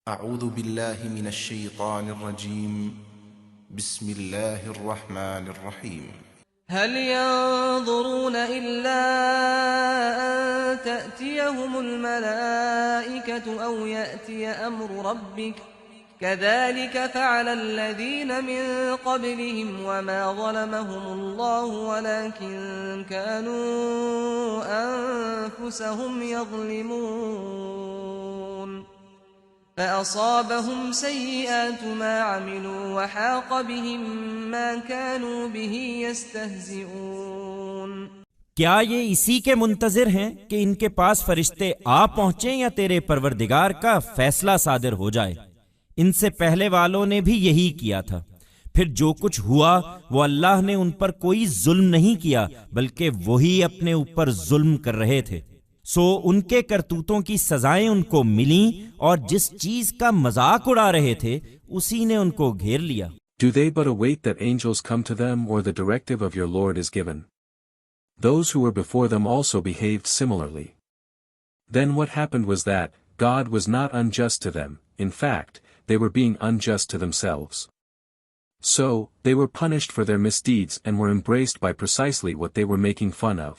اعوذ باللہ من الشیطان الرجیم بسم اللہ الرحمن الرحیم هل ينظرون إلا أن تأتيهم الملائكة أو يأتي أمر ربك كذلك فعل الذين من قبلهم وما ظلمهم الله ولكن كانوا أنفسهم يظلمون فأصابهم سيئات ما عملوا وحاق بهم ما كانوا به يستهزئون۔ کیا یہ اسی کے منتظر ہیں کہ ان کے پاس فرشتے آ پہنچیں یا تیرے پروردگار کا فیصلہ صادر ہو جائے؟ ان سے پہلے والوں نے بھی یہی کیا تھا، پھر جو کچھ ہوا وہ اللہ نے ان پر کوئی ظلم نہیں کیا بلکہ وہی اپنے اوپر ظلم کر رہے تھے، سو ان کے کرتوتوں کی سزائیں ان کو ملیں اور جس چیز کا مذاق اڑا رہے تھے اسی نے ان کو گھیر لیا۔ Do they but await that angels come to them or the directive of your Lord is given? Those who were before them also behaved similarly. Then what happened was that God was not unjust to them, in fact, they were being unjust to themselves. So, they were punished for their misdeeds and were embraced by precisely what they were making fun of.